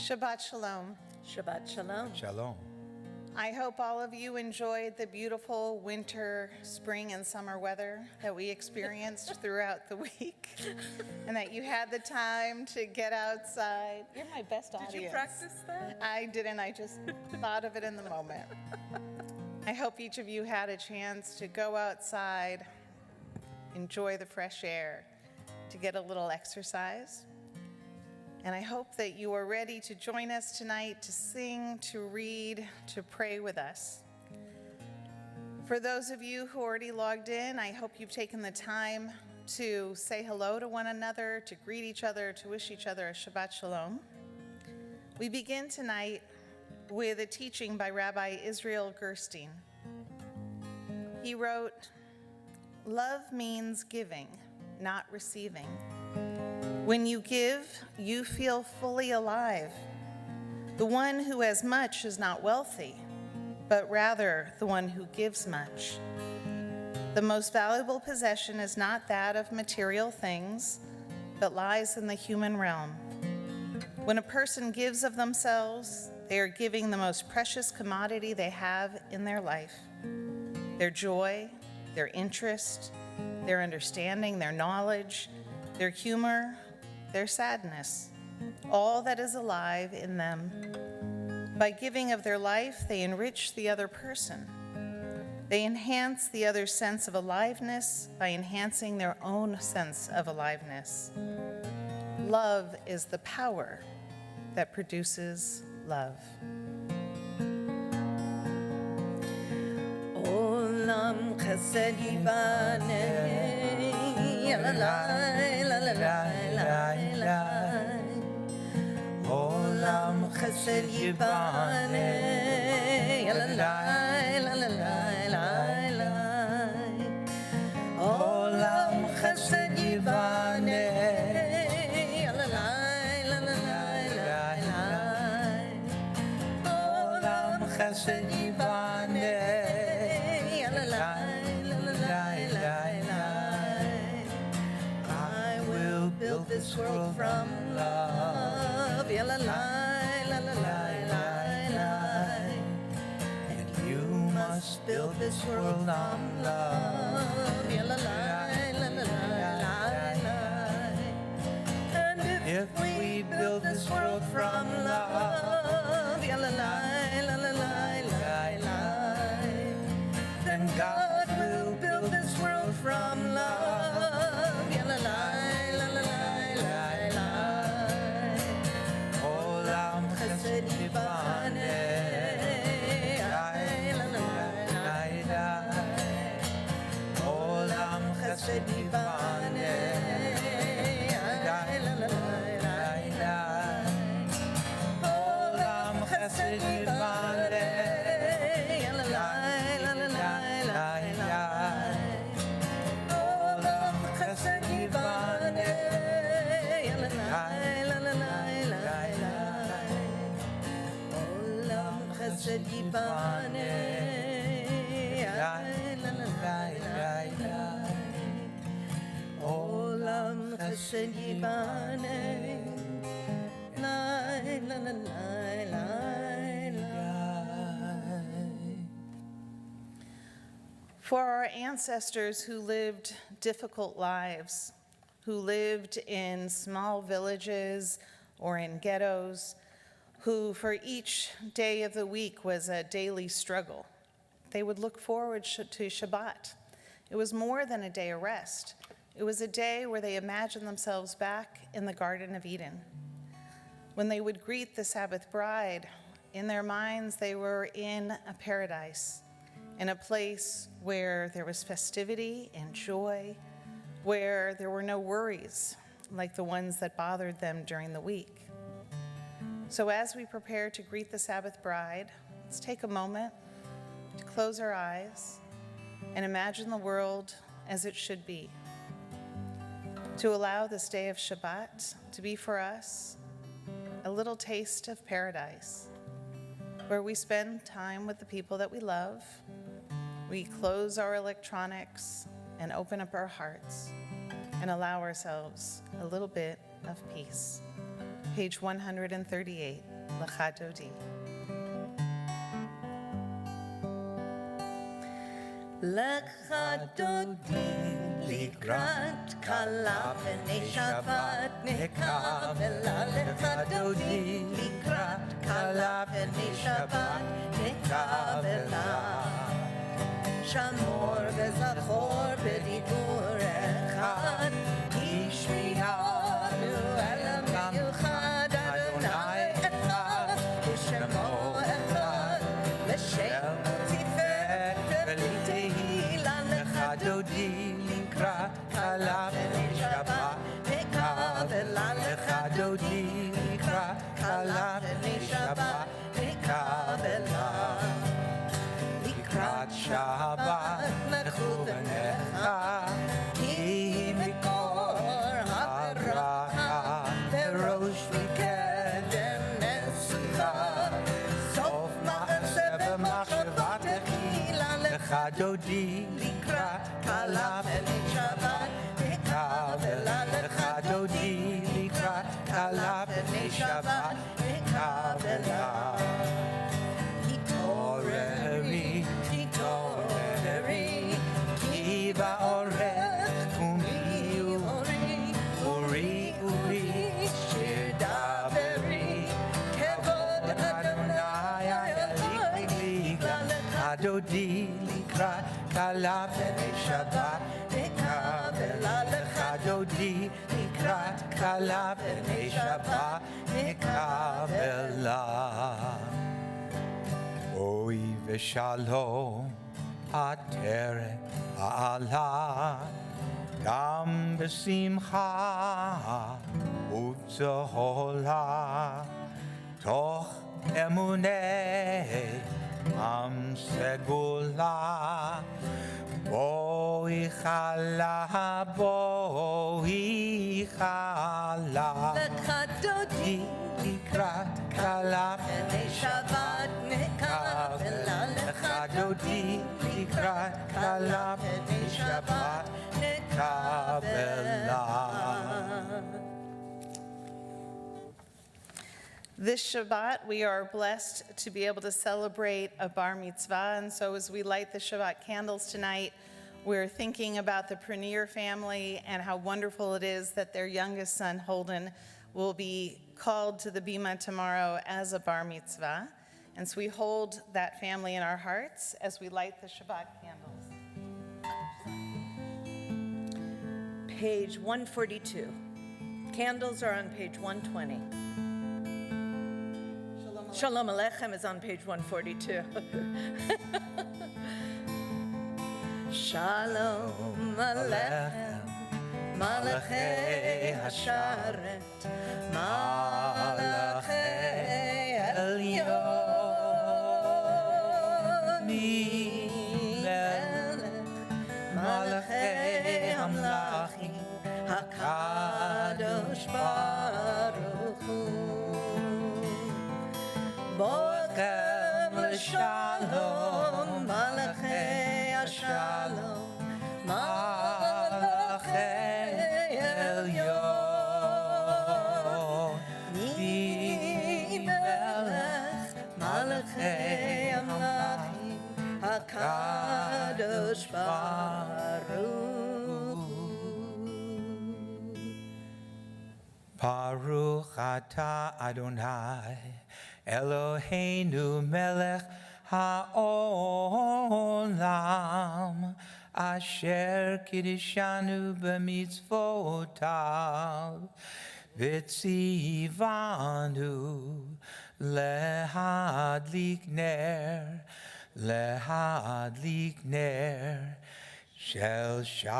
Shabbat Shalom. Shabbat Shalom. Shalom. I hope all of you enjoyed the beautiful winter, spring, and summer weather that we experienced throughout the week, and that you had the time to get outside. You're my best audience. Did you practice that? I didn't. I just thought of it in the moment. I hope each of you had a chance to go outside, enjoy the fresh air, to get a little exercise. And I hope that you are ready to join us tonight to sing, to read, to pray with us. For those of you who already logged in, I hope you've taken the time to say hello to one another, to greet each other, to wish each other a Shabbat Shalom. We begin tonight with a teaching by Rabbi Israel Gerstein. He wrote, "Love means giving, not receiving. When you give, you feel fully alive. The one who has much is not wealthy, but rather the one who gives much. The most valuable possession is not that of material things, but lies in the human realm. When a person gives of themselves, they are giving the most precious commodity they have in their life: their joy, their interest, their understanding, their knowledge, their humor, their sadness, all that is alive in them. By giving of their life, they enrich the other person. They enhance the other's sense of aliveness by enhancing their own sense of aliveness. Love is the power that produces love." Olam chesed yibanei, la la la la la la. Olam chesed yibanei, la la la la la la. Olam chesed yibanei, la la la la la la. Olam chesed yibanei. Build this world from love, la la la la la la la. And you must build this world from love, la la la la la la la. And if we build this world from love, la la la la la la la, then God will build this world from love, la la la. Olam chesed yibanei, la la la la la. For our ancestors who lived difficult lives, who lived in small villages or in ghettos, who for each day of the week was a daily struggle, they would look forward to Shabbat. It was more than a day of rest. It was a day where they imagined themselves back in the Garden of Eden. When they would greet the Sabbath bride, in their minds they were in a paradise, in a place where there was festivity and joy, where there were no worries like the ones that bothered them during the week. So as we prepare to greet the Sabbath bride, let's take a moment to close our eyes and imagine the world as it should be. To allow this day of Shabbat to be for us a little taste of paradise, where we spend time with the people that we love, we close our electronics and open up our hearts and allow ourselves a little bit of peace. Page 138. Lecha Dodi. Lecha Dodi likrat kala b'nei Shabbat nekavela. Lecha Dodi likrat kala b'nei Shabbat nekavela. Shamor v'zachor b'diבור echad yishmi'anu el mi'uchad Adonai echad u'shemo echad l'shem Dodi likrat kala b'nei Shabbat nekavela. Lecha Dodi likrat kala b'nei Shabbat nekavela. Likrat Shabbat lechu v'necha ki mikor ha'beracha v'rosh mikedem nesucha sof ma'aseh v'machshavat techila. Lecha Dodi kala b'nei Shabbat nekavela. Lecha Dodi likrat kala b'nei Shabbat nekavela. Hitoreri, hitoreri, ki ba'orech umi uri shir daveri kevod Adonai alikliga. Lecha Dodi likrat kala b'nei Shabbat nekavela. Lecha Dodi likrat kala b'nei Shabbat nekavela. Oi v'shalom ateret ha'ala gam b'simcha u'b'zohola toch emunei am segula. Boi chala. Lecha Dodi likrat kala b'nei Shabbat nekavela. Lecha Dodi likrat kala b'nei Shabbat nekavela. This Shabbat, we are blessed to be able to celebrate a bar mitzvah, and so as we light the Shabbat candles tonight, we're thinking about the Prunier family and how wonderful it is that their youngest son, Holden, will be called to the Bima tomorrow as a bar mitzvah. And so we hold that family in our hearts as we light the Shabbat candles. Page 142. Candles are on page 120. Shalom Aleichem is on page 142. Shalom Aleichem, Malachei Hasharet, Malachei Elyon, Melech, Malachei Hamlachim, HaKadosh Baruch Hu. Bokem l'shalom, Malachei Shalom, Malachei Elyon, Melech, Malachei Hamlachim, HaKadosh Baruch Hu. Baruch atah Adonai Eloheinu melech ha'olam asher kiddushanu b'mitzvotav v'tzivanu lehadlik ner shel Shabbat.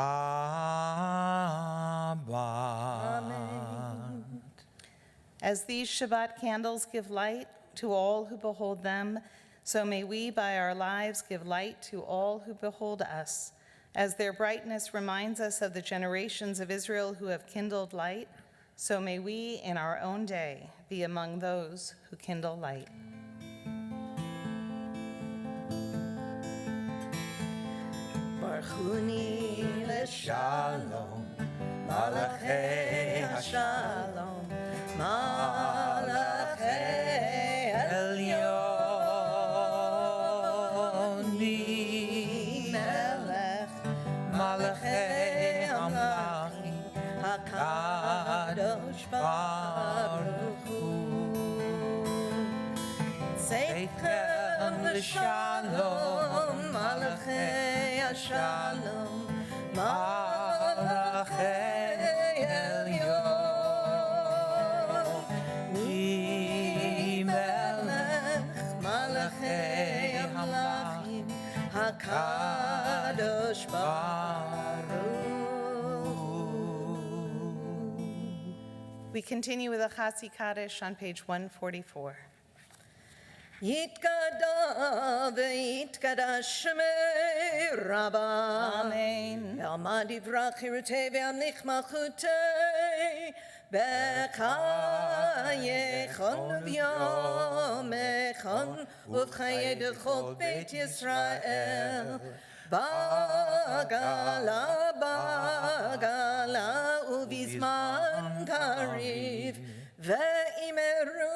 As these Shabbat candles give light to all who behold them, so may we by our lives give light to all who behold us. As their brightness reminds us of the generations of Israel who have kindled light, so may we in our own day be among those who kindle light. Barchuni l'shalom, Malachei Hashalom, Malachei Aleichem l'shalom, Malachei Shalom, Malachei Elyon, Melech Malachei Hamlachim, HaKadosh Baruch. We continue with a Chasi Kaddish on page 144. Yitkada v'yitkada shmei Rabba. Amen. Ve'amad yivrach chirutei ve'amlich malchutei b'chayechon v'yomechon uv'chayei d'chol Beit Yisrael bagala bagala uv'izman kariv ve'imeru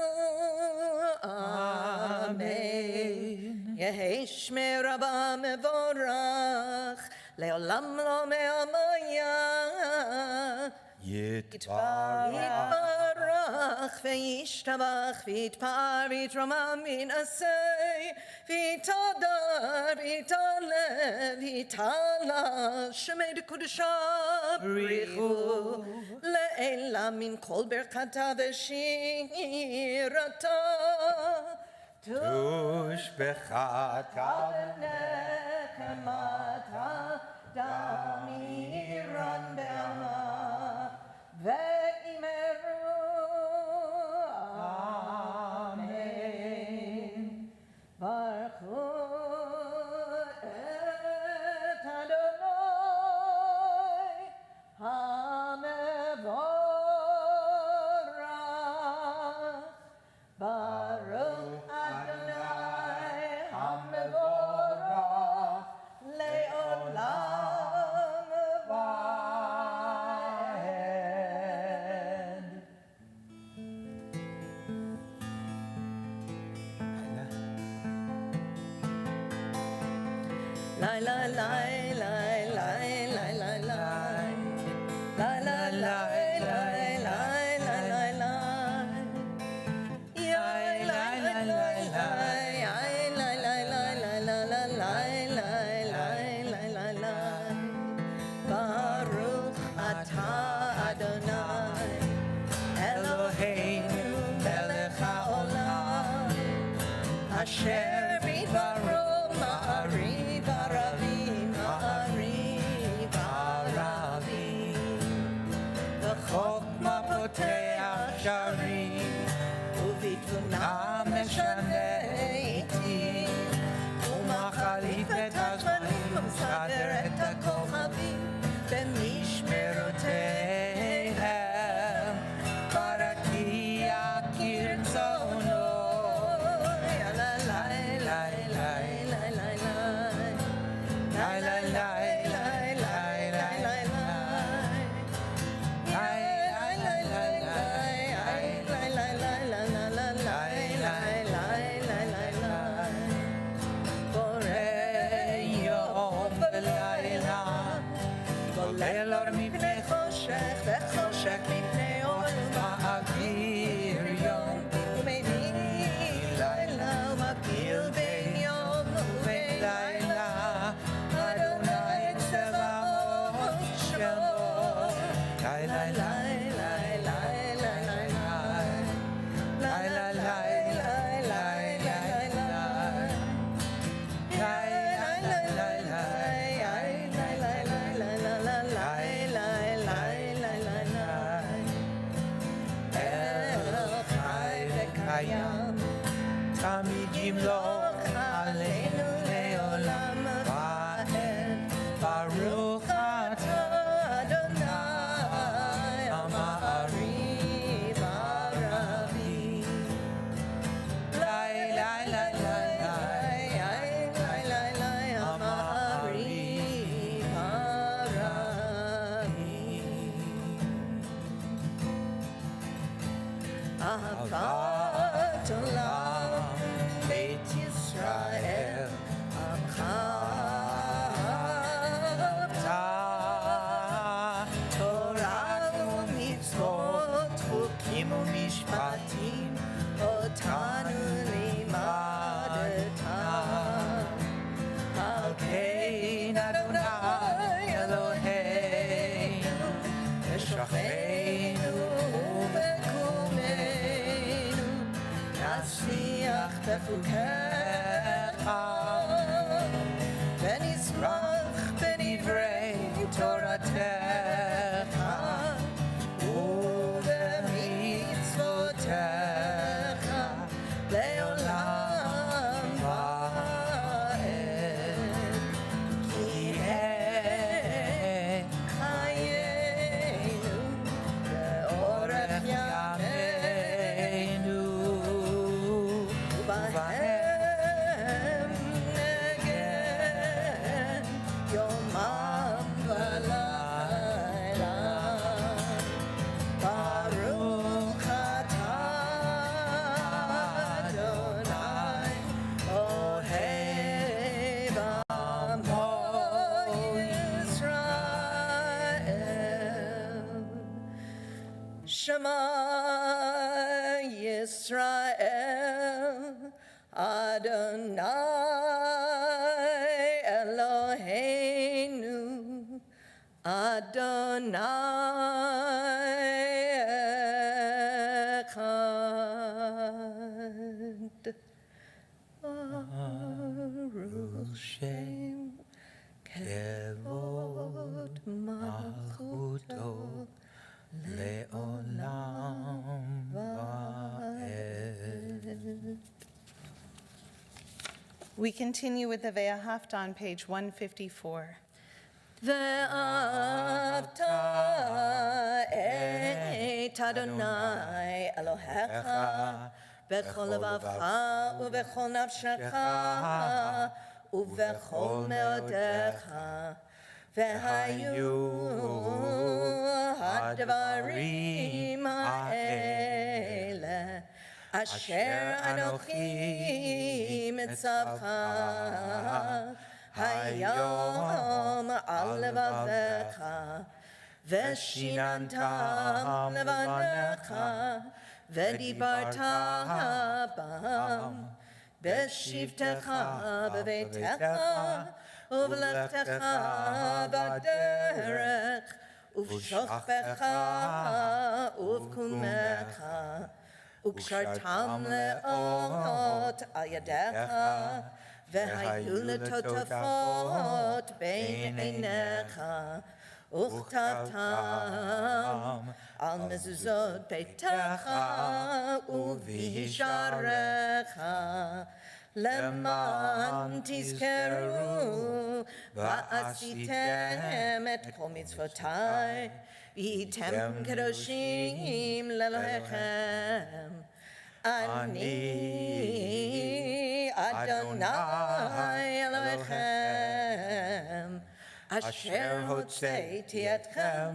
Amen. Yehi Shmei Rabba mevorach leolam lo me'amaya Yitbarach ve'yishtabach v'yitpar v'yitromam v'yinasei v'yitadar v'yitalev v'yitala Shemei d'Kudusha b'richu le'elam min kol berkata v'shirata Tushbechata nechemata damiran be'ama ve'imeru Amen. Baruchu et Adonai hamevorach Baruch Adonai hamevorach le'olam va'ed. Lai lai lai lai lai lai lai lai lai lai lai lai lai lai lai lai Yai lai lai lai lai Yai lai lai lai lai lai lai lai lai lai lai lai Baruch atah Adonai Eloheinu melech haolam Asher bidbaro ma'ariv aravim ma'ariv aravim Chokma poteach sharim ובתבונה משנה איתי ומחליף את הזמנים ומסדר את הכוכבים במשמרותיהם ברקיע כרצונו יאללה לי לי לי לי לי לי לי לי לי לי לי Elor mipnei חושך וחושך מפני אור ma'agir yom ומבין לילה ומבדיל בין יום ובין לילה אדוני צבאות שמו Lai lai lai lai lai lai lai lai lai lai lai lai lai תמיד ימלוך עלינו לעולם ועד ברוך אתה אדוני המעריב הרבים לי לי לי לי לי לי לי המעריב הרבים אהבת עולם בית ישראל להשיח בחוקיך ונשמח בדברי תורתך ובמצוותיך לעולם ועד כי הם חיינו לאורך ימינו ובהם נגן יומם ולילה ברוך אתה אדוני אוהב עמו ישראל שמע ישראל אדוני אלוהינו אדוני אחד ברוך שם כבוד מלכותו לעולם ועד. We continue with the Ve'ahavta on page 154. ואהבת את אדוני אלוהיך בכל לבבך ובכל נפשך ובכל מאודך והיו הדברים האלה אשר אנוכי מצווך היום על לבביך ושיננתם לבניך ודיברת בם בשבתך בביתך ובלכתך בדרך ובשוכבך ובקומך וקשרתם לאות על ידיך והיו לטוטפות בין עיניך וכתבתם על מזוזות ביתך ובשעריך למען תזכרו ועשיתם את כל מצוותיי והייתם קדושים לאלוהיכם אני אדוני אלוהיכם אשר הוצאתי אתכם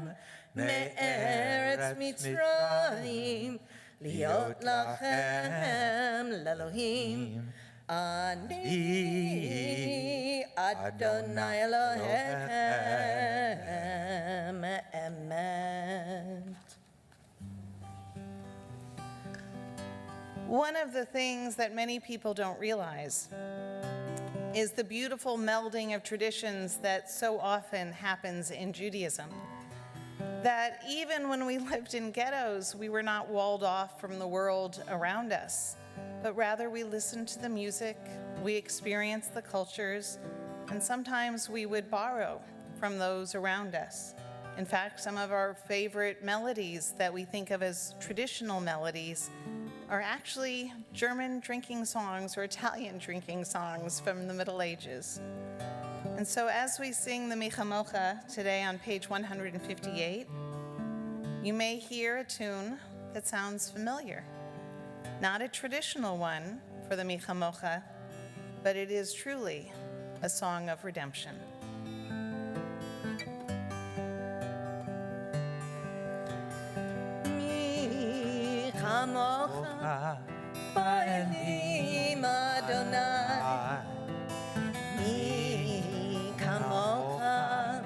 מארץ מצרים להיות לכם לאלוהים אני אדוני אלוהיכם אמת. One of the things that many people don't realize is the beautiful melding of traditions that so often happens in Judaism. That even when we lived in ghettos, we were not walled off from the world around us, but rather we listened to the music, we experienced the cultures, and sometimes we would borrow from those around us. In fact, some of our favorite melodies that we think of as traditional melodies are actually German drinking songs or Italian drinking songs from the Middle Ages. And so as we sing the Michamocha today on page 158, you may hear a tune that sounds familiar. Not a traditional one for the Michamocha, but it is truly a song of redemption. Michamocha Ba'elim Adonai Mi kamocha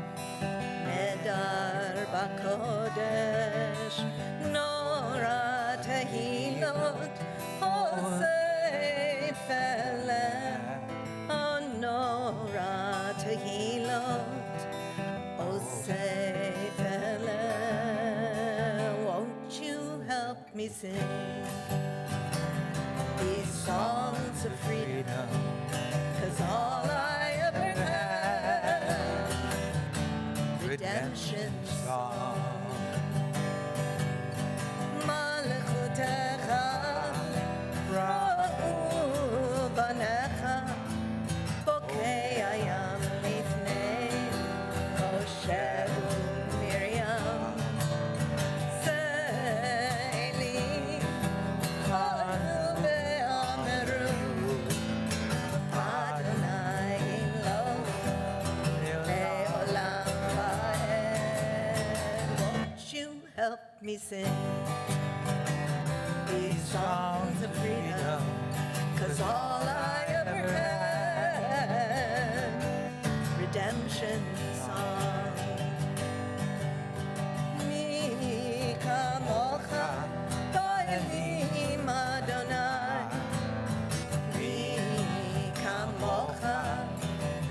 Nedar b'kodesh Nora tehilot Hosei feleh Oh Nora tehilot Hosei feleh Won't you help me sing songs of freedom, 'cause all I ever had, redemption song. Malechutecha, ra'u banecha, bokei hayam lifnei Moshe u'Miriam. Se'eli ha'u ve'ameru, Adonai lo le'olam va'ed. Won't you help me sing these songs of freedom, 'cause all I ever had, redemption song. Mi kamocha to'elim Adonai, mi kamocha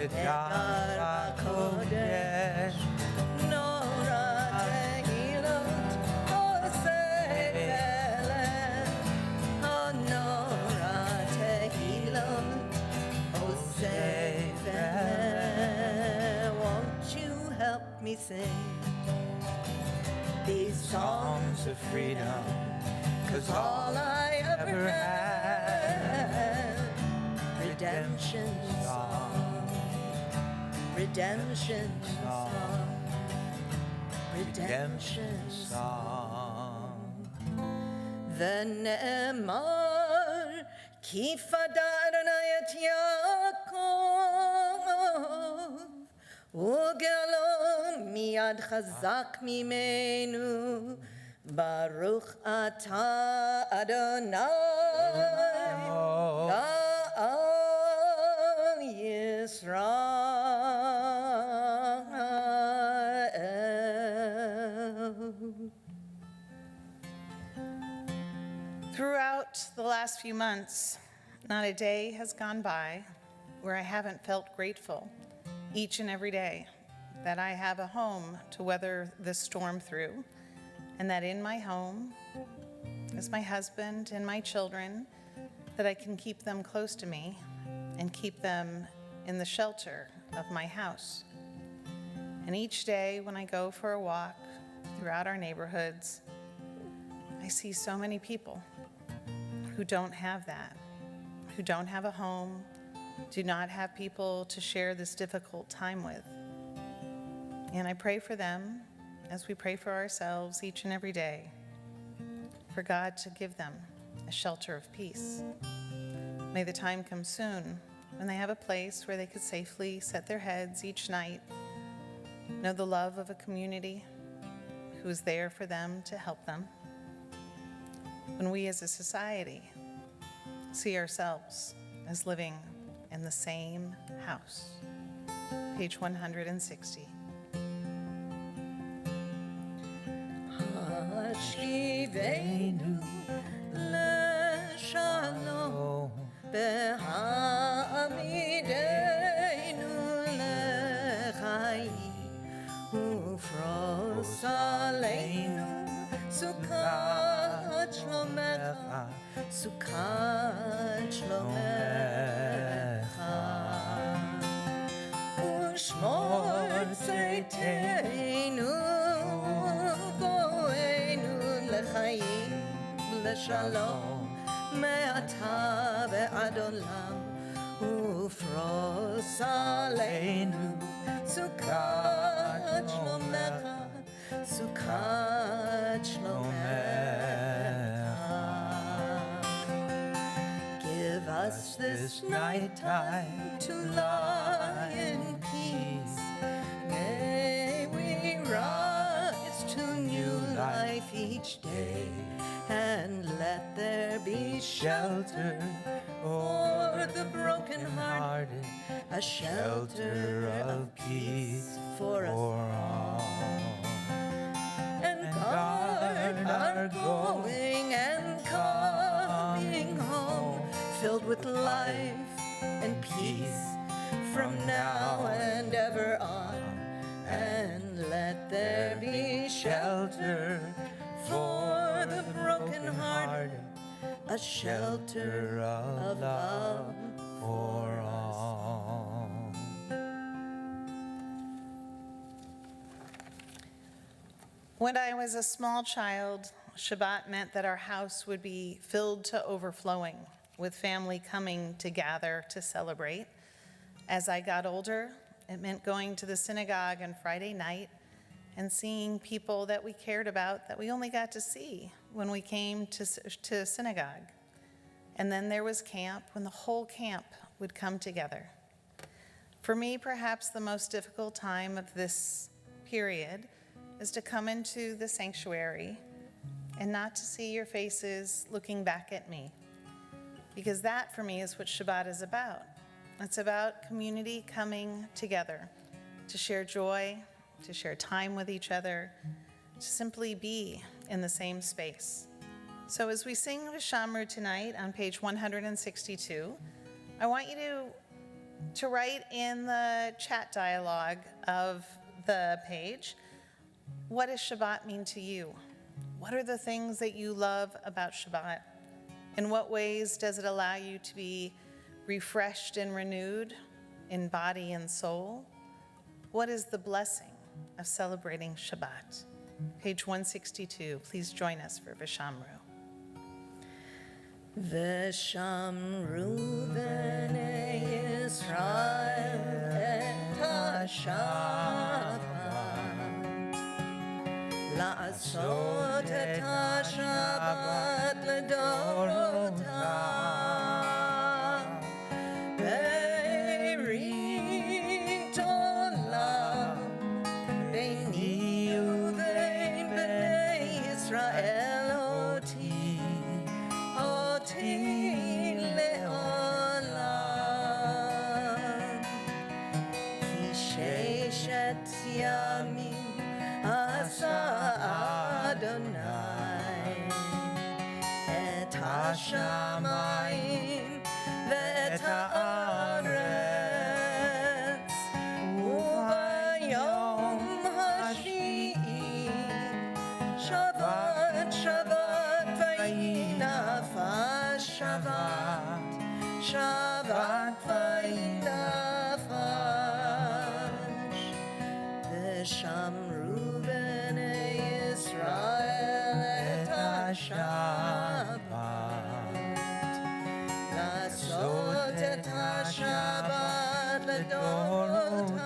edar HaKodesh, nora tehilot osei ve'elech, oh nora tehilot osei ve'elech. Won't you help me sing these songs of freedom, 'cause all I ever had, redemption song, redemption song, redemption song. ונאמר כי פדה אדוני את יעקב וגאלו מיד חזק ממנו, ברוך אתה אדוני גאל ישראל. Throughout the last few months, not a day has gone by where I haven't felt grateful each and every day that I have a home to weather this storm through, and that in my home is my husband and my children, that I can keep them close to me and keep them in the shelter of my house. And each day when I go for a walk throughout our neighborhoods, I see so many people who don't have that, who don't have a home, do not have people to share this difficult time with. And I pray for them as we pray for ourselves each and every day, for God to give them a shelter of peace. May the time come soon when they have a place where they could safely set their heads each night, know the love of a community who is there for them to help them. When we as a society see ourselves as living in the same house. Page 160. השיבנו לשלום בהעמידנו לחיים ופרוס עלינו סוכת שלומך, סוכת שלומך, ושמור צאתנו לחיים לשלום מעתה ועד עולם, ופרוס עלינו סוכת שלומך, סוכת שלומך. Give us this night time to lie in peace. May we rise to new life each day, and let there be shelter for the broken-hearted, a shelter of peace for us all. And guard our going and coming home, filled with life and peace from now and ever on. And let there be shelter for the broken-hearted, a shelter of love for all. When I was a small child, Shabbat meant that our house would be filled to overflowing, with family coming to gather to celebrate. As I got older, it meant going to the synagogue on Friday night and seeing people that we cared about that we only got to see when we came to synagogue. And then there was camp, when the whole camp would come together. For me, perhaps the most difficult time of this period is to come into the sanctuary and not to see your faces looking back at me. Because that, for me, is what Shabbat is about. It's about community coming together to share joy, to share time with each other, to simply be in the same space. So as we sing Vishamru tonight on page 162, I want you to write in the chat dialogue of the page, what does Shabbat mean to you? What are the things that you love about Shabbat? In what ways does it allow you to be refreshed and renewed in body and soul? What is the blessing of celebrating Shabbat? Page 162, please join us for Vishamru. Veshamru b'nei Yisrael et HaShabbat La'asot et HaShabbat l'dorotam Berit olam Beini uvein b'nei Yisrael Oti le'olam Ki sheshet yamim asa Adonai et hashamayim ve'et haaretz ubayom hashvi'i Shabbat Shabbat vayinafash Shabbat Shabbat vayinafash Veshamru b'nei Yisrael et HaShabbat La'asot et HaShabbat l'dorotam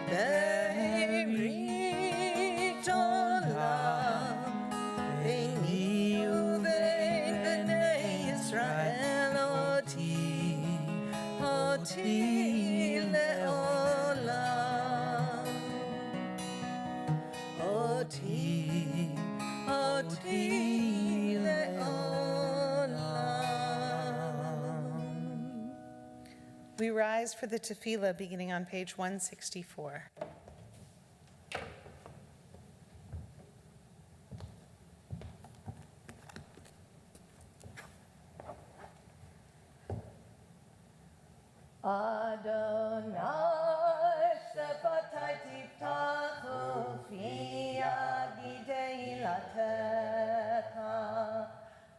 Berit olam Beini uvein b'nei Yisrael Oti le'olam Oti le'olam. We rise for the tefillah beginning on page 164. Adonai sepatai tiftachu fi yadidei latecha.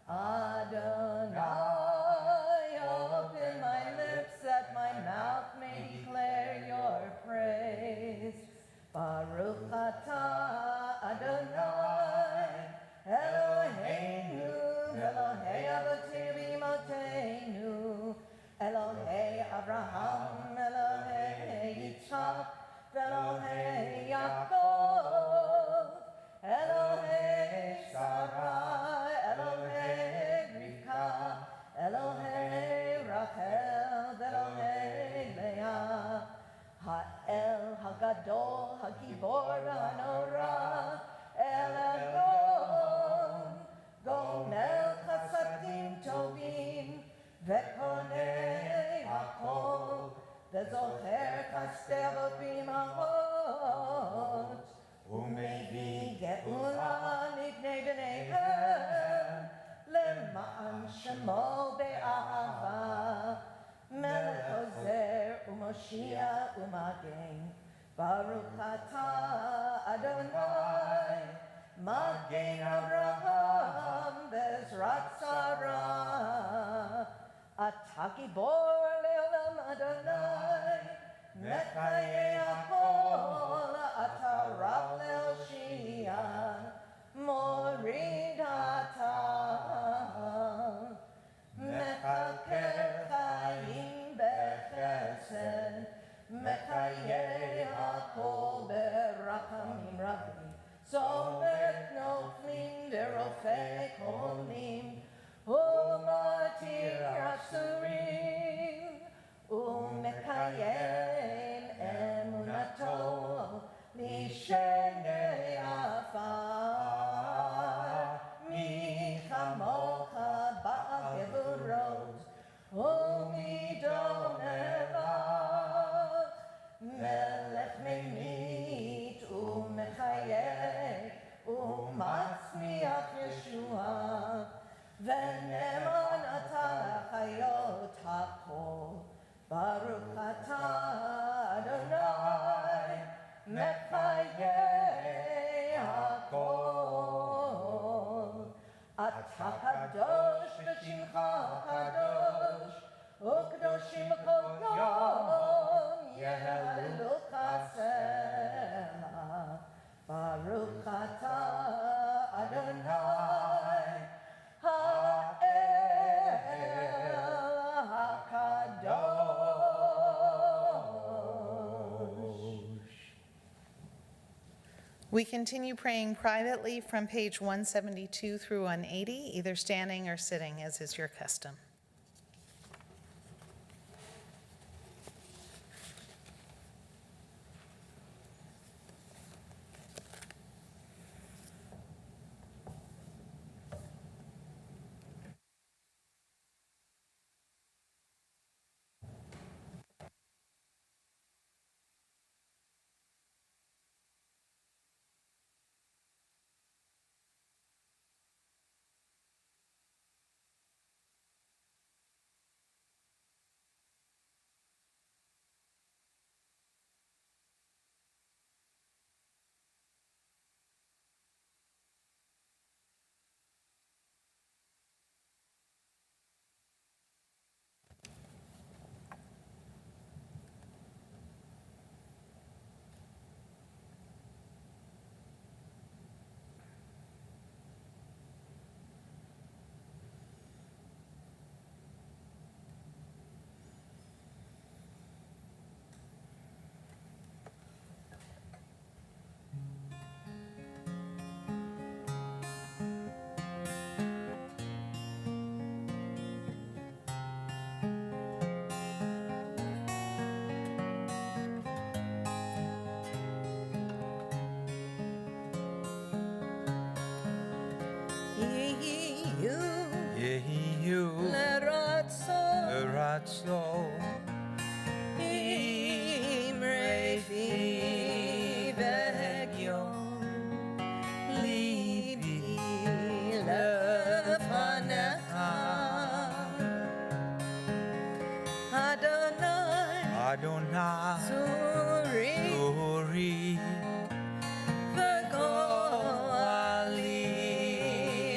Adonai, open my lips that my mouth may declare your praise. Baruch atah Adonai, Eloheinu, Elohei Avotenu v'Imotenu, Elohei Abraham, Elohei Yitzchak, Elohei Yaakov, Elohei Sarah, Elohei Rivka, Elohei Rachel, Elohei Leah, Ha'el Hagadol, Hagibor Hanorah, El Elyon, Gomel Chasadim Tovim, Vekonei Hakol, Vezocher Kastelot B'imahot, Umevi Geula Nifnei B'neihem, Lema'an Shemo Be'ahava, Melech Ozer U'Moshiach U'Magen, Baruch atah Adonai, Magen Avraham, Bezrat Sarah, Ataki Bor Leolam Adonai, Mekaye Akol, Atarab Lel Shia, Morid Ata, Mekaker Chaim Bechesed, Mekaye Akol Berachamim Rabbi, Zoret Noflim Derofei Kolim, Umatir Asurim, Umekayem Emunato, Lishenei Afar, Michamocha Ba'agevurot, Umidonelach, Melech Memit, Umechayeh, Umatzmiach Yeshua, Veneman Ata Chayot HaKol, Baruch Atah Adonai, Mechayeh HaKol, Atah Kadosh V'Shimcha Kadosh, U'Kadoshim Kol Yom, Yehalucha Sela, Baruch Atah Adonai, Ha'el HaKadosh. We continue praying privately from page 172 through 180, either standing or sitting, as is your custom. Yehiyu Leratso, Ratso Imrefi Vegyon, Libi Lefanecha, Adonai, Adonai Suri, Uri Vegoali,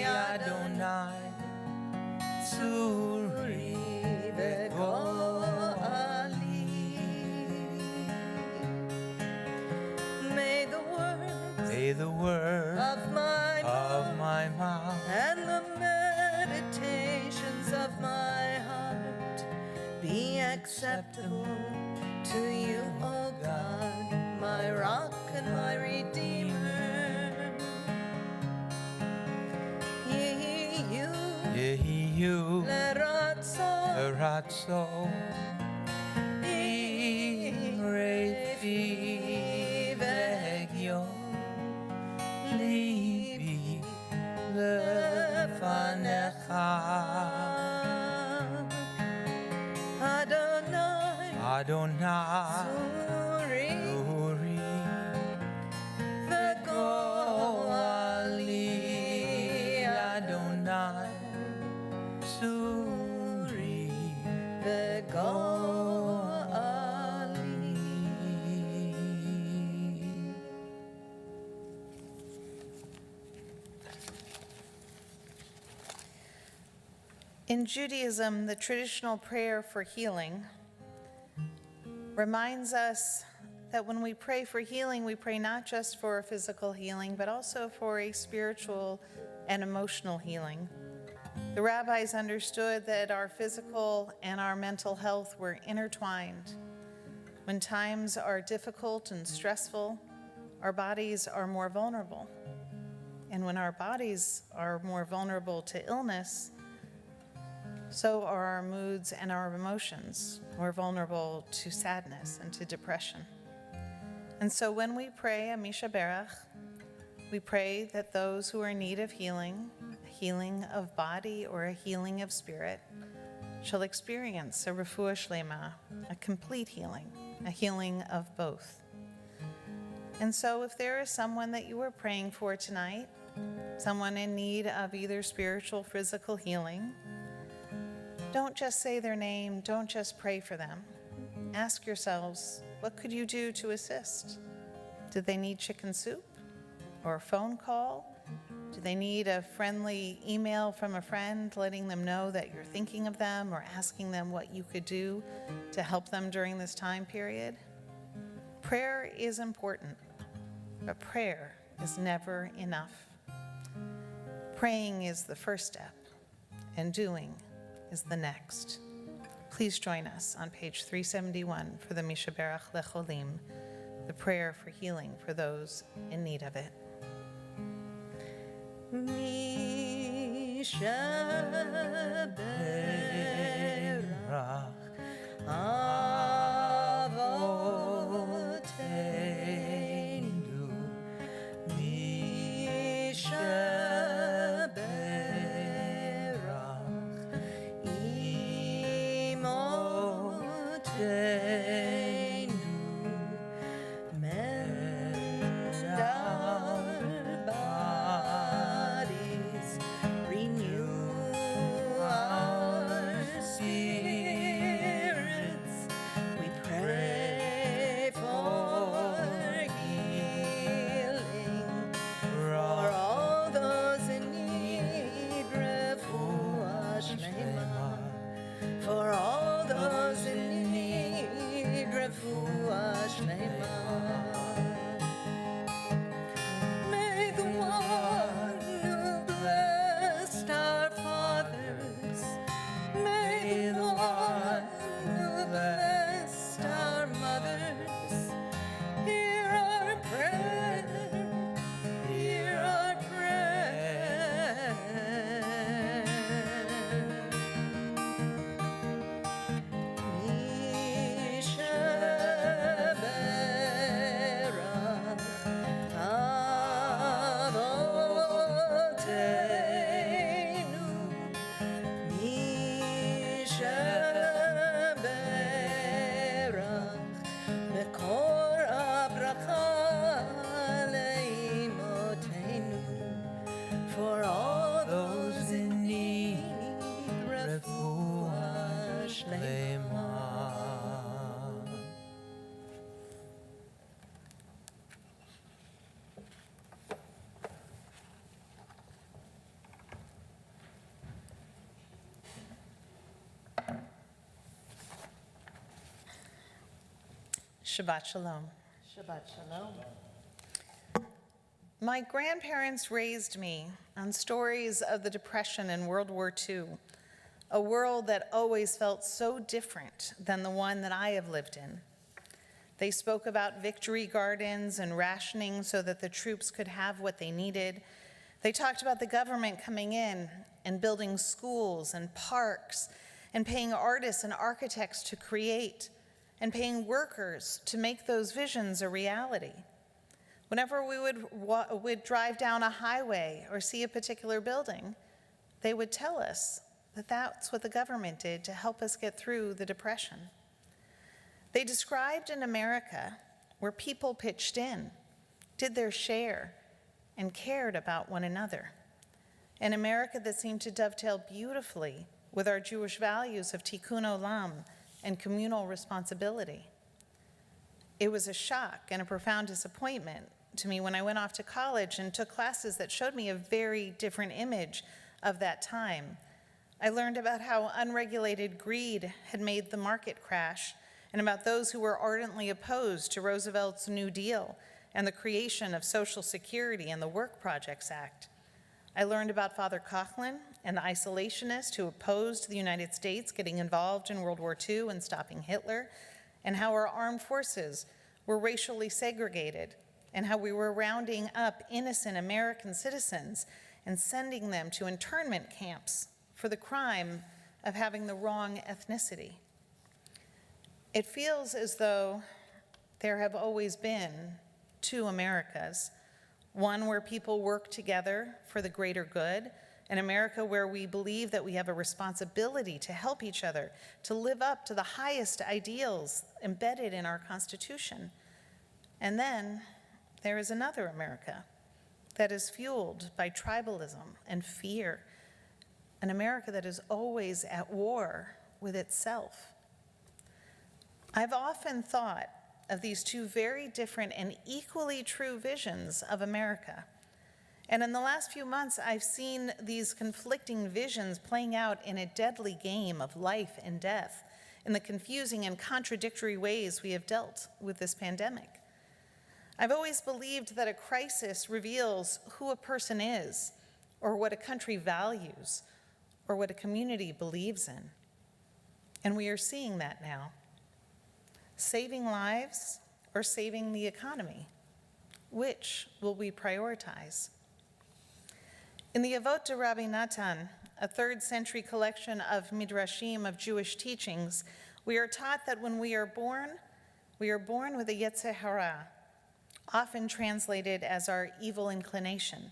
Adonai Suri Vegoali. May the words of my mouth mouth and the meditations of my heart be acceptable to you, O God, my rock and my redeemer. Yehiyu Leratso, Ratso Imrefi Vegyon Libi Lefanecha Adonai Suri, Uri Vegoali, Adonai Suri Vegoali. In Judaism, the traditional prayer for healing reminds us that when we pray for healing, we pray not just for a physical healing, but also for a spiritual and emotional healing. The rabbis understood that our physical and our mental health were intertwined. When times are difficult and stressful, our bodies are more vulnerable. And when our bodies are more vulnerable to illness, so are our moods and our emotions more vulnerable to sadness and to depression. And so when we pray a Misha Berach, we pray that those who are in need of healing, a healing of body or a healing of spirit, shall experience a refuah shlema, a complete healing, a healing of both. And so if there is someone that you are praying for tonight, someone in need of either spiritual or physical healing, don't just say their name, don't just pray for them. Ask yourselves, what could you do to assist? Do they need chicken soup or a phone call? Do they need a friendly email from a friend letting them know that you're thinking of them or asking them what you could do to help them during this time period? Prayer is important, but prayer is never enough. Praying is the first step, and doing is the next. Please join us on page 371 for the Misha Berach Lecholim, the prayer for healing for those in need of it. Misha Berach Avoteinu, Misha Berach Imoteinu, mend our bodies, renew our spirits. We pray for healing for all those in need, refuah shlema. For all those in need, refuah shlema. May the one who blessed our fathers, may the one who blessed our mothers, hear our prayer, hear our prayer. Misha Berach Avoteinu, Misha Berach Mekor Abracha Leimoteinu, for all those in need, refuah shlema. Shabbat Shalom. Shabbat shalom. My grandparents raised me on stories of the Depression and World War II, a world that always felt so different than the one that I have lived in. They spoke about victory gardens and rationing so that the troops could have what they needed. They talked about the government coming in and building schools and parks and paying artists and architects to create and paying workers to make those visions a reality. Whenever we would drive down a highway or see a particular building, they would tell us that that's what the government did to help us get through the Depression. They described an America where people pitched in, did their share, and cared about one another. An America that seemed to dovetail beautifully with our Jewish values of tikkun olam and communal responsibility. It was a shock and a profound disappointment to me when I went off to college and took classes that showed me a very different image of that time, I learned about how unregulated greed had made the market crash, and about those who were ardently opposed to Roosevelt's New Deal and the creation of Social Security and the Work Projects Act. I learned about Father Coughlin, an isolationist who opposed the United States getting involved in World War II and stopping Hitler, and how our armed forces were racially segregated, and how we were rounding up innocent American citizens and sending them to internment camps for the crime of having the wrong ethnicity. It feels as though there have always been two Americas, one where people work together for the greater good, an America where we believe that we have a responsibility to help each other, to live up to the highest ideals embedded in our Constitution. And then there is another America that is fueled by tribalism and fear, an America that is always at war with itself. I've often thought of these two very different and equally true visions of America. And in the last few months, I've seen these conflicting visions playing out in a deadly game of life and death in the confusing and contradictory ways we have dealt with this pandemic. I've always believed that a crisis reveals who a person is, or what a country values, or what a community believes in. And we are seeing that now. Saving lives or saving the economy? Which will we prioritize? In the Avot de Rabbi Natan, a 3rd century collection of midrashim of Jewish teachings, we are taught that when we are born with a Yetzer Hara, often translated as our evil inclination.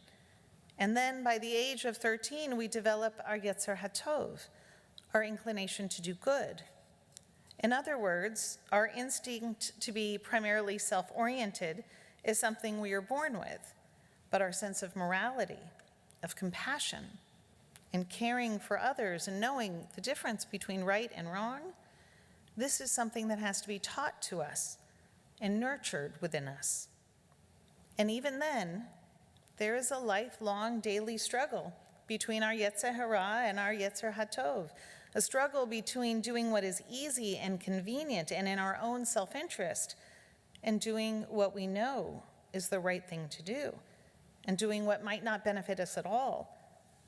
And then by the age of 13, we develop our Yetzer HaTov, our inclination to do good. In other words, our instinct to be primarily self-oriented is something we are born with, but our sense of morality, of compassion, and caring for others and knowing the difference between right and wrong, this is something that has to be taught to us and nurtured within us. And even then, there is a lifelong daily struggle between our Yetzer Hara and our Yetzer HaTov, a struggle between doing what is easy and convenient and in our own self-interest, and doing what we know is the right thing to do, and doing what might not benefit us at all,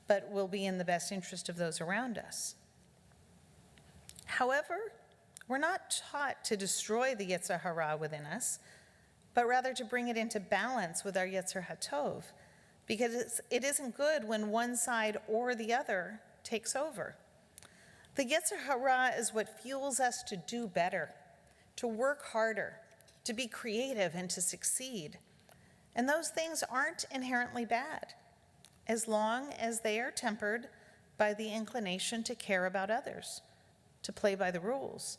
but will be in the best interest of those around us. However, we're not taught to destroy the Yetzer Hara within us, but rather to bring it into balance with our Yetzer HaTov, because it isn't good when one side or the other takes over. The Yetzer Hara is what fuels us to do better, to work harder, to be creative, and to succeed. And those things aren't inherently bad, as long as they are tempered by the inclination to care about others, to play by the rules,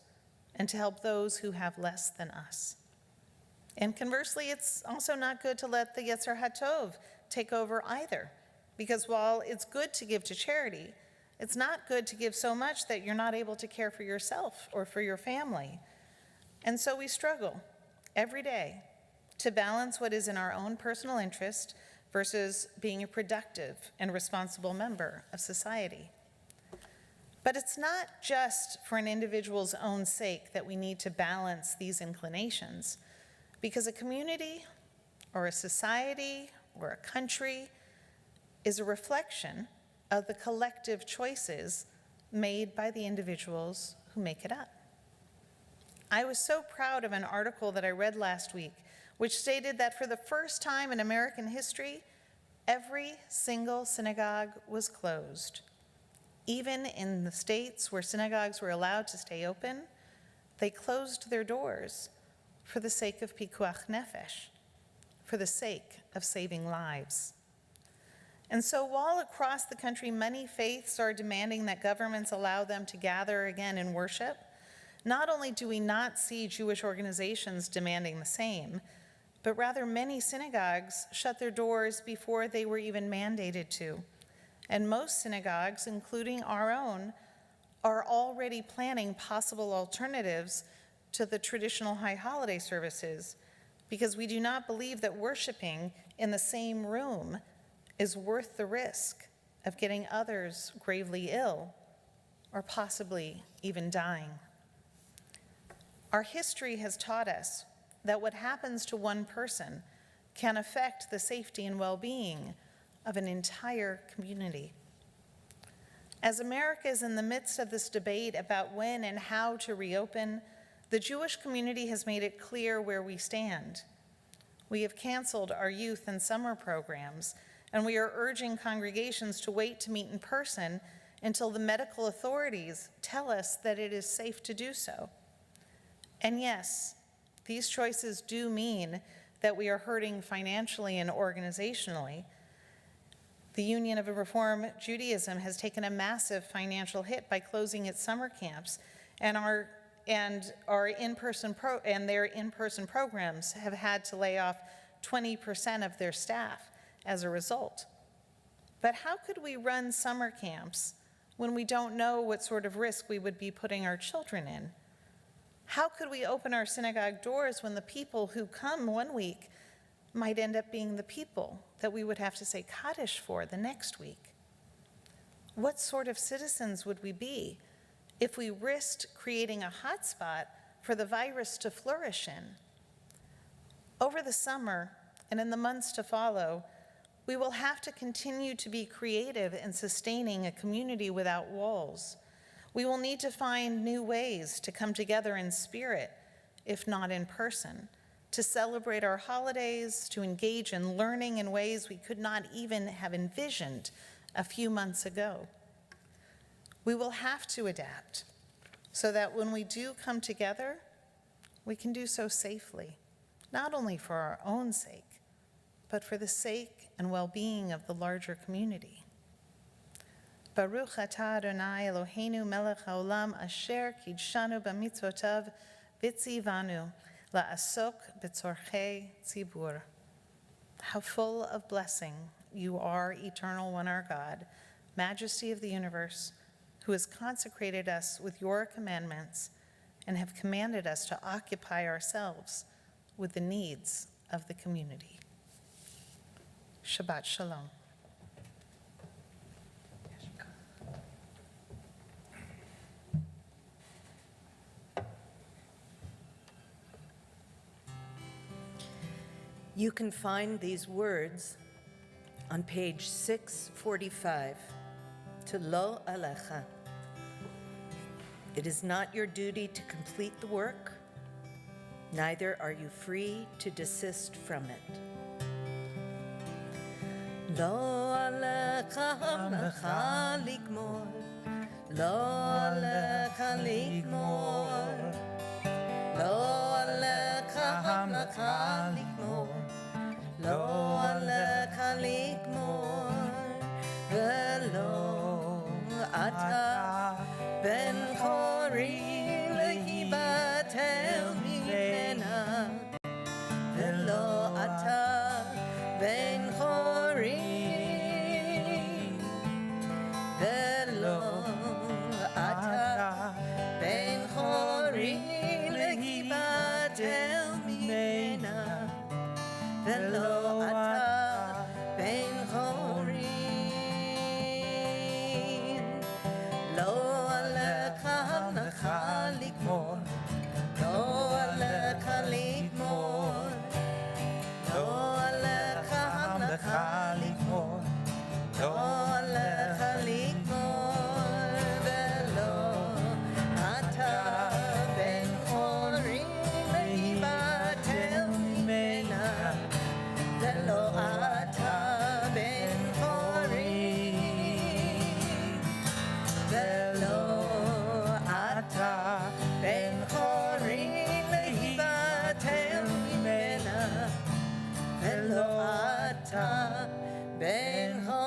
and to help those who have less than us. And conversely, it's also not good to let the Yetzer HaTov take over either, because while it's good to give to charity, it's not good to give so much that you're not able to care for yourself or for your family. And so we struggle every day to balance what is in our own personal interest versus being a productive and responsible member of society. But it's not just for an individual's own sake that we need to balance these inclinations, because a community or a society or a country is a reflection of the collective choices made by the individuals who make it up. I was so proud of an article that I read last week, which stated that for the first time in American history, every single synagogue was closed. Even in the states where synagogues were allowed to stay open, they closed their doors for the sake of pikuach nefesh, for the sake of saving lives. And so while across the country many faiths are demanding that governments allow them to gather again in worship, not only do we not see Jewish organizations demanding the same, but rather many synagogues shut their doors before they were even mandated to. And most synagogues, including our own, are already planning possible alternatives to the traditional high holiday services, because we do not believe that worshiping in the same room is worth the risk of getting others gravely ill or possibly even dying. Our history has taught us that what happens to one person can affect the safety and well-being of an entire community. As America is in the midst of this debate about when and how to reopen, the Jewish community has made it clear where we stand. We have canceled our youth and summer programs, and we are urging congregations to wait to meet in person until the medical authorities tell us that it is safe to do so. And yes, these choices do mean that we are hurting financially and organizationally. The Union of Reform Judaism has taken a massive financial hit by closing its summer camps, and their in-person programs have had to lay off 20% of their staff as a result. But how could we run summer camps when we don't know what sort of risk we would be putting our children in? How could we open our synagogue doors when the people who come one week might end up being the people that we would have to say Kaddish for the next week? What sort of citizens would we be if we risked creating a hotspot for the virus to flourish in? Over the summer and in the months to follow, we will have to continue to be creative in sustaining a community without walls. We will need to find new ways to come together in spirit, if not in person, to celebrate our holidays, to engage in learning in ways we could not even have envisioned a few months ago. We will have to adapt so that when we do come together, we can do so safely, not only for our own sake, but for the sake and well-being of the larger community. Baruch atah Adonai Eloheinu melech haolam asher kidshanu b'mitzvotav v'tzivanu la'asok b'tzorchei tzibur. How full of blessing you are, eternal one, our God, majesty of the universe, who has consecrated us with your commandments and have commanded us to occupy ourselves with the needs of the community. Shabbat Shalom. You can find these words on page 645, to Lo Alecha. It is not your duty to complete the work, neither are you free to desist from it. Lo Alecha Hamlecha Ligmor, Lo Alecha Ligmor, Lo Alecha Hamlecha Ligmor, Lo Alecha Ligmor, Velo Ata Ben Chori Lehibatel Mimena, Velo Ata Ben Chori, Velo Ata Ben Chori Lehibatel Mimena, Velo Ata Ben Chori. Lo Alecha Hamlecha Ligmor, Lo Alecha Ligmor, Lo Alecha Hamlecha Ligmor, Lo Alecha Ligmor, Velo Ata Ben Chori Lehibatel Mimena, Velo Ata Ben Chori, Velo Ata Ben Chori Lehibatel Mimena, Velo Ata Ben Chori.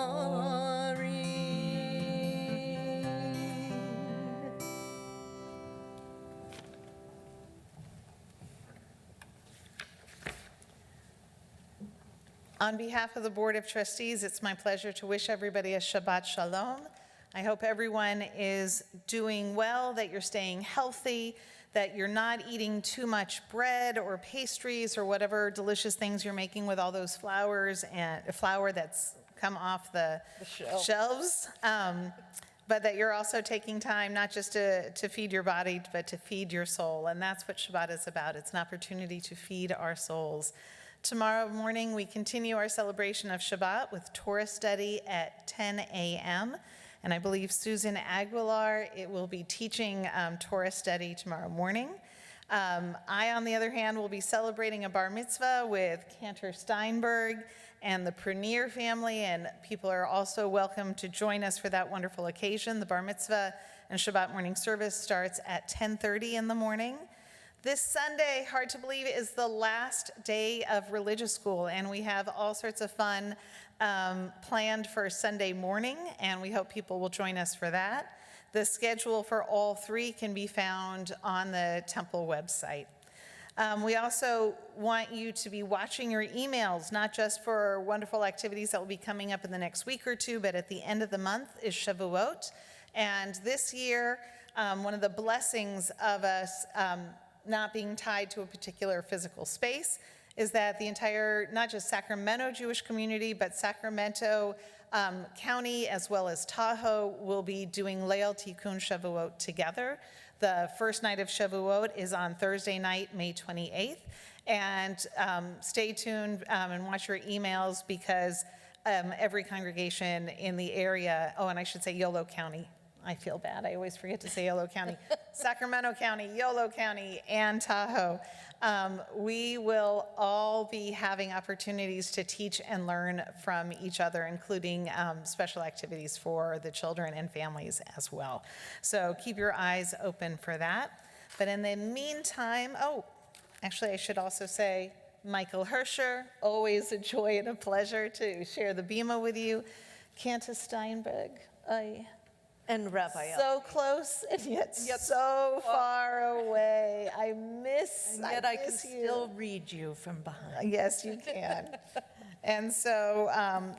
On behalf of the Board of Trustees, it's my pleasure to wish everybody a Shabbat Shalom. I hope everyone is doing well, that you're staying healthy, that you're not eating too much bread or pastries or whatever delicious things you're making with all those flour that's come off the shelves. but that you're also taking time not just to feed your body, but to feed your soul. And that's what Shabbat is about. It's an opportunity to feed our souls. Tomorrow morning, we continue our celebration of Shabbat with Torah study at 10 a.m. And I believe Susan Aguilar, it will be teaching Torah study tomorrow morning. I, on the other hand, will be celebrating a bar mitzvah with Cantor Steinberg and the Prunier family, and people are also welcome to join us for that wonderful occasion. The bar mitzvah and Shabbat morning service starts at 10:30 in the morning. This Sunday, hard to believe, is the last day of religious school, and we have all sorts of fun planned for Sunday morning, and we hope people will join us for that. The schedule for all three can be found on the temple website. We also want you to be watching your emails, not just for wonderful activities that will be coming up in the next week or two, but at the end of the month is Shavuot. And this year, one of the blessings of us not being tied to a particular physical space is that the entire, not just Sacramento Jewish community, but Sacramento County as well as Tahoe will be doing Leil Tikkun Shavuot together. The first night of Shavuot is on Thursday night, May 28th. And stay tuned and watch your emails because every congregation in the area, oh, and I should say Yolo County. I feel bad. I always forget to say Yolo County. Sacramento County, Yolo County, and Tahoe. We will all be having opportunities to teach and learn from each other, including special activities for the children and families as well. So keep your eyes open for that. But in the meantime, oh, actually I should also say Michael Herscher, always a joy and a pleasure to share the bima with you. Cantus Steinberg, And Rabbi so close and yet so far away. I miss And yet I can miss you. still read you from behind. Yes, you can. And so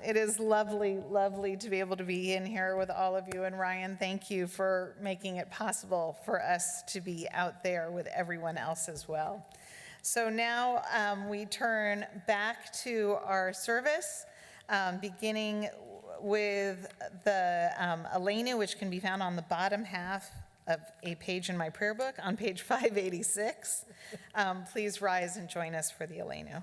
it is lovely, lovely to be able to be in here with all of you. And Ryan, thank you for making it possible for us to be out there with everyone else as well. So now we turn back to our service, beginning with the Aleinu, which can be found on the bottom half of a page in my prayer book on page 586. Please rise and join us for the Aleinu.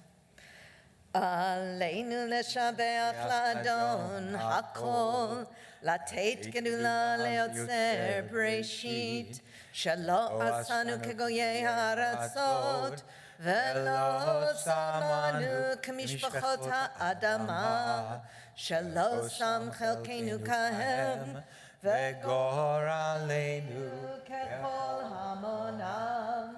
עלינו לשבח לאדון הכל, לתת גדולה ליוצר בראשית, שלא עשנו כגויי הארצות, ולא שמנו כמשפחות האדמה, שלא שם חלקנו כהם, וגורלנו ככל המונם,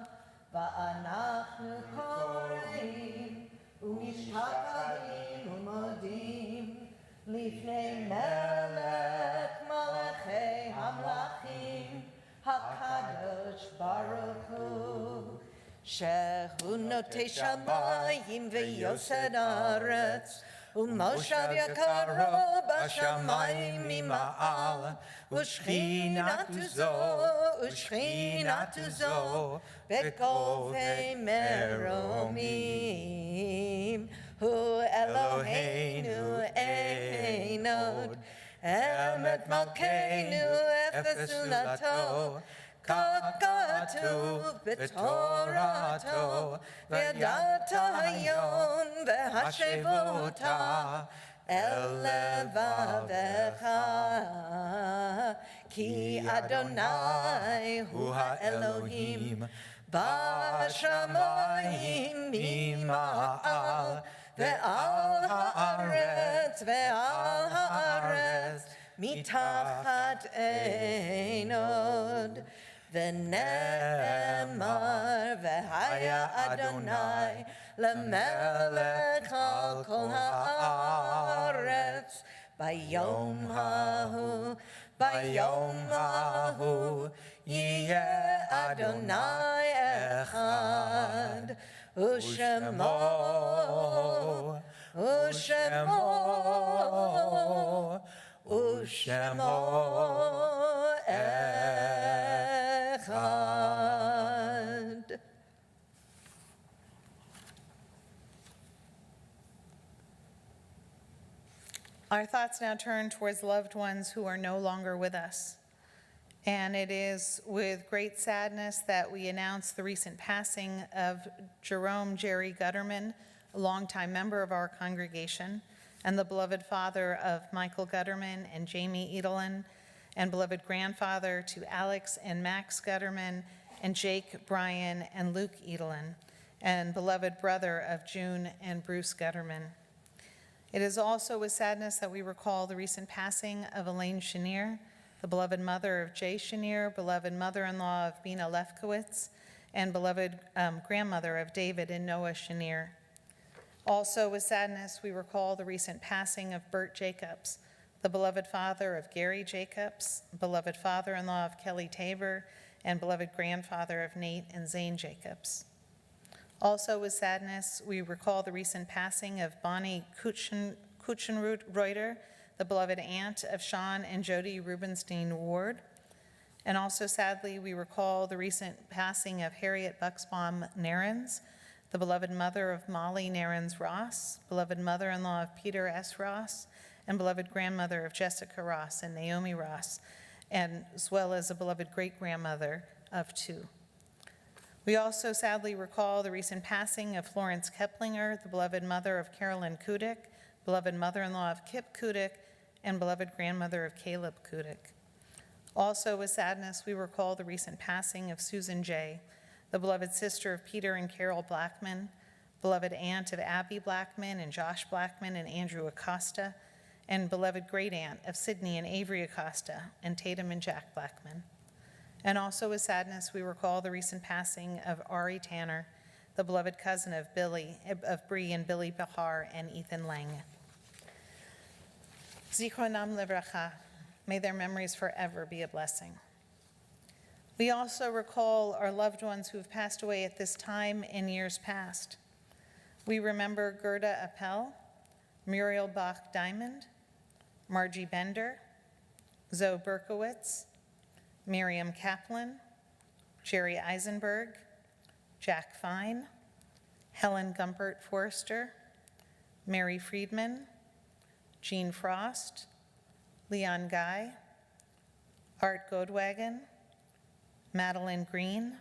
ואנחנו קוראים ומשתחווים ומודים לפני מלך מלכי המלכים הקדוש ברוך הוא, שהוא נוטה שמיים ויוסד ארץ, ומושב יקרו בשמיים ממעל, ושכינתו זו בגובי מרומים. הוא אלוהינו אין עוד, אמת מלכנו אפס זולתו, כך כתוב בתורתו, וידעת היום והשבות אל לבבך, כי אדוני הוא האלוהים בשמיים ממעל, ועל הארץ מתחת אין עוד. ונאמר והיה אדוני למלך על כל הארץ, ביום ההוא יהיה אדוני אחד, ושמו אחד. Our thoughts now turn towards loved ones who are no longer with us. And it is with great sadness that we announce the recent passing of Jerome Jerry Gutterman, a longtime member of our congregation, and the beloved father of Michael Gutterman and Jamie Edelin, and beloved grandfather to Alex and Max Gutterman, and Jake, Brian, and Luke Edelin, and beloved brother of June and Bruce Gutterman. It is also with sadness that we recall the recent passing of Elaine Chenier, the beloved mother of Jay Chenier, beloved mother-in-law of Bina Lefkowitz, and beloved grandmother of David and Noah Chenier. Also with sadness, we recall the recent passing of Bert Jacobs, the beloved father of Gary Jacobs, beloved father-in-law of Kelly Tabor, and beloved grandfather of Nate and Zane Jacobs. Also with sadness, we recall the recent passing of Bonnie Kuchenreuter, the beloved aunt of Sean and Jody Rubenstein Ward. And also sadly, we recall the recent passing of Harriet Bucksbaum Narens, the beloved mother of Molly Narens Ross, beloved mother-in-law of Peter S. Ross, and beloved grandmother of Jessica Ross and Naomi Ross, and as well as a beloved great-grandmother of two. We also sadly recall the recent passing of Florence Keplinger, the beloved mother of Carolyn Kudik, beloved mother-in-law of Kip Kudik, and beloved grandmother of Caleb Kudik. Also with sadness, we recall the recent passing of Susan J., the beloved sister of Peter and Carol Blackman, beloved aunt of Abby Blackman and Josh Blackman and Andrew Acosta, and beloved great-aunt of Sydney and Avery Acosta and Tatum and Jack Blackman. And also with sadness, we recall the recent passing of Ari Tanner, the beloved cousin of Bree and Billy Bahar and Ethan Lang. Zichronam livracha, may their memories forever be a blessing. We also recall our loved ones who have passed away at this time in years past. We remember Gerda Appel, Muriel Bach-Diamond, Margie Bender, Zoe Berkowitz, Miriam Kaplan, Jerry Eisenberg, Jack Fine, Helen Gumpert Forrester, Mary Friedman, Jean Frost, Leon Guy, Art Goldwagon, Madeline Green,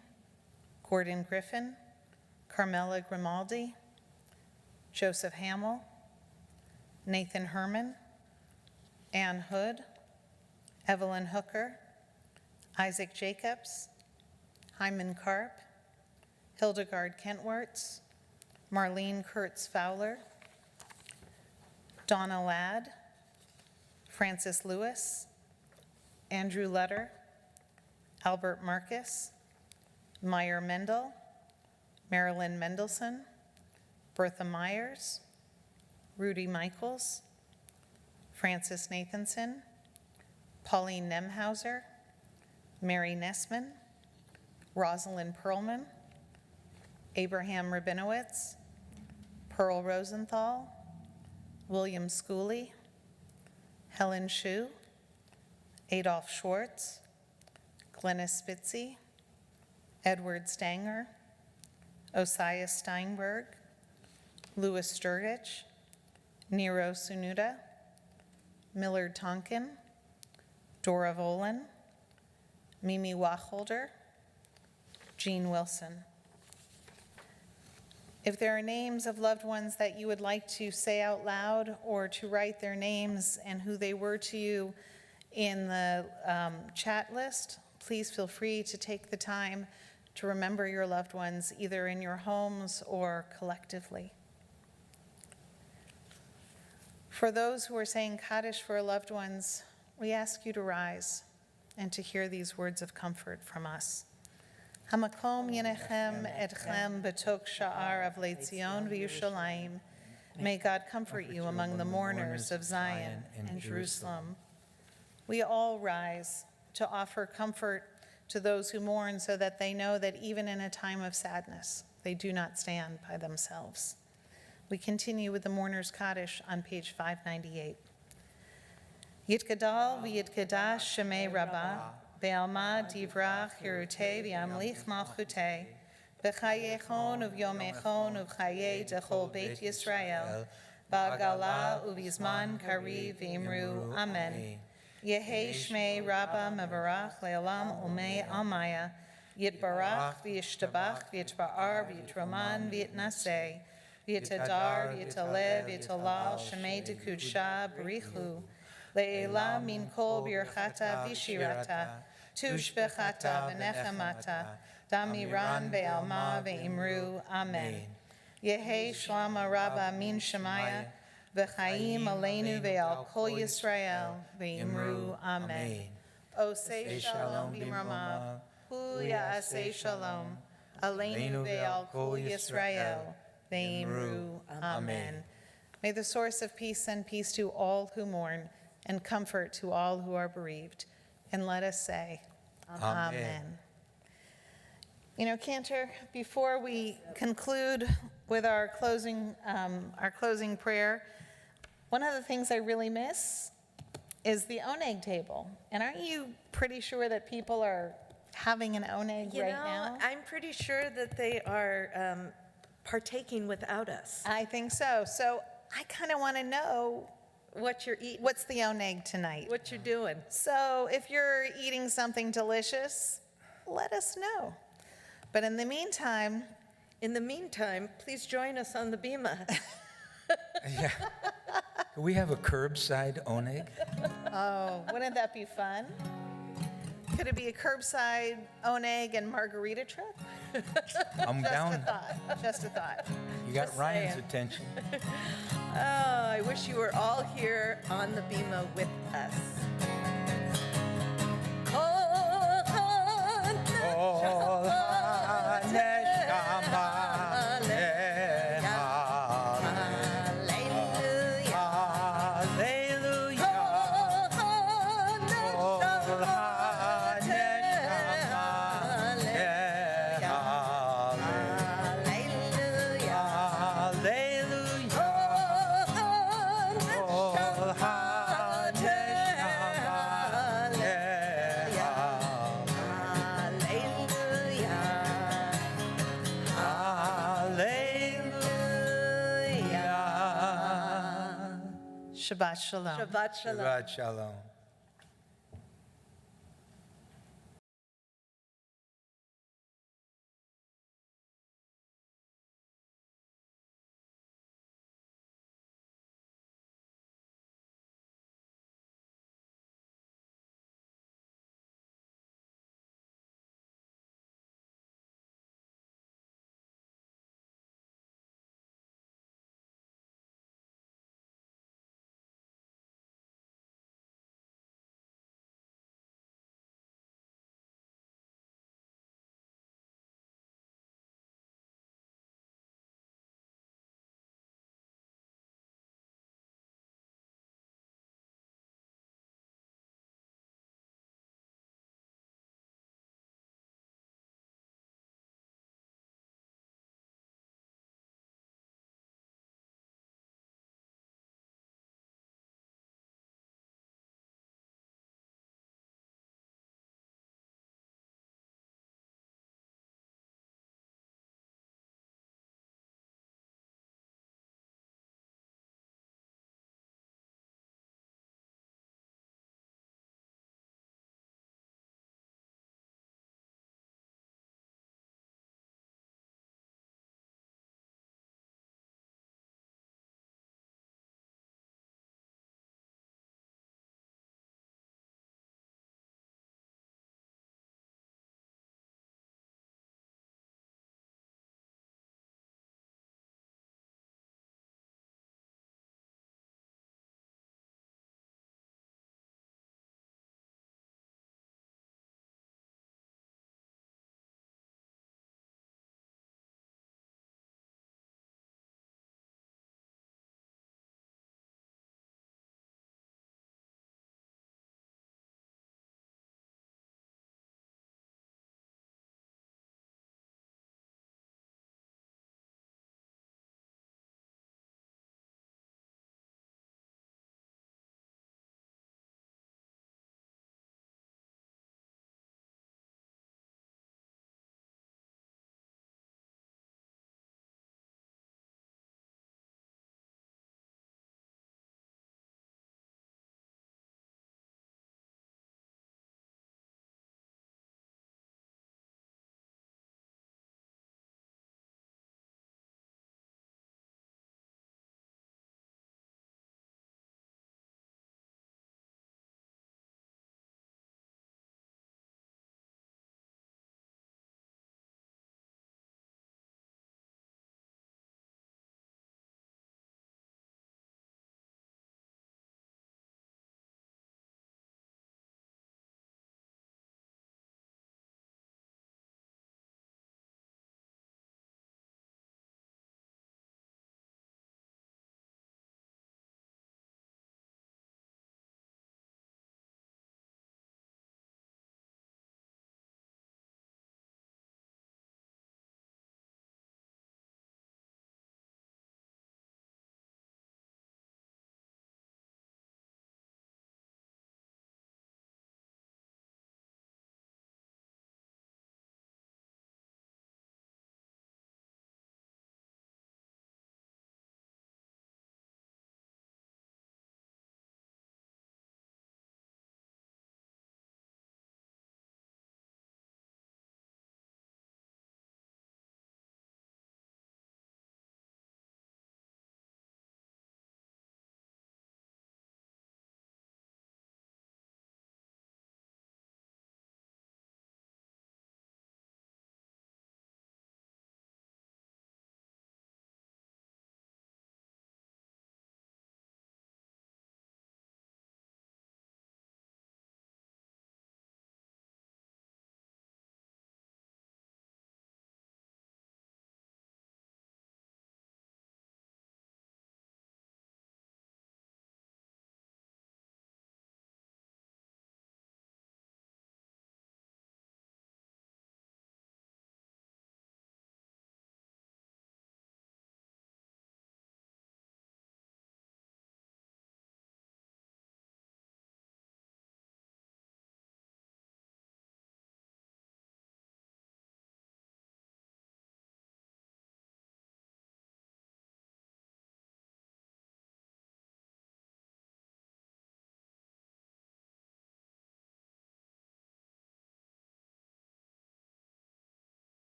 Gordon Griffin, Carmela Grimaldi, Joseph Hamill, Nathan Herman, Ann Hood, Evelyn Hooker, Isaac Jacobs, Hyman Karp, Hildegard Kentwertz, Marlene Kurtz-Fowler, Donna Ladd, Francis Lewis, Andrew Letter, Albert Marcus, Meyer Mendel, Marilyn Mendelson, Bertha Myers, Rudy Michaels, Francis Nathanson, Pauline Nemhauser, Mary Nessman, Rosalind Perlman, Abraham Rabinowitz, Pearl Rosenthal, William Schooley, Helen Shue, Adolph Schwartz, Glennis Spitzy, Edward Stanger, Osias Steinberg, Louis Sturgich, Nero Sunuda, Millard Tonkin, Dora Volan, Mimi Wacholder, Jean Wilson. If there are names of loved ones that you would like to say out loud or to write their names and who they were to you in the chat list, please feel free to take the time to remember your loved ones either in your homes or collectively. For those who are saying Kaddish for loved ones, we ask you to rise and to hear these words of comfort from us. Hamakom yenechem etchem betok sha'ar avlei Tzion v'Yushalayim. May God comfort you among the mourners of Zion and Jerusalem. We all rise to offer comfort to those who mourn so that they know that even in a time of sadness, they do not stand by themselves. We continue with the Mourner's Kaddish on page 598. Yitgadal v'yitgadash shemei rabbah, be'alma divrach hirutei v'yamlich malchutei, b'chayechon uv'yomechon uv'chayei dechol beit Yisrael, Ba'gala uvizman kariv v'imru. Amen. Yehi shmei rabba mevarach le'olam umei almaya. Yitbarach v'yishtabach v'yitba'ar v'yitroman v'yitnaseh. V'yitadar v'yitalev v'yitalal shemei dekudsha b'richu. Le'ela min kol birchata v'shirata. Tushbechata v'nechemata. Damiran ve'alma ve'imru. Amen. Yehi shlama rabba min shemaya. V'chaim aleinu ve'al kol Yisrael ve'imru. Amen. Osei shalom b'mramav. Hu ya'aseh shalom. Aleinu ve'al kol Yisrael ve'imru. Amen. May the source of peace send peace to all who mourn and comfort to all who are bereaved. And let us say, Amen. You know, Cantor, before we conclude with our closing prayer, one of the things I really miss is the oneg table. And aren't you pretty sure that people are having an oneg right now? I'm pretty sure that they are partaking without us. I think so. So I kind of want to know What you're eating, what's the oneg tonight. what you're doing. So if you're eating something delicious, let us know. But in the meantime, Please join us on the Bima. Yeah. Can we have a curbside oneg? oh, wouldn't that be fun? Could it be a curbside oneg and margarita trip? I'm down. Just a thought. You got Just Ryan's saying. attention. Oh, I wish you were all here on the Bima with us. Shabbat shalom. Shabbat shalom. Shabbat shalom.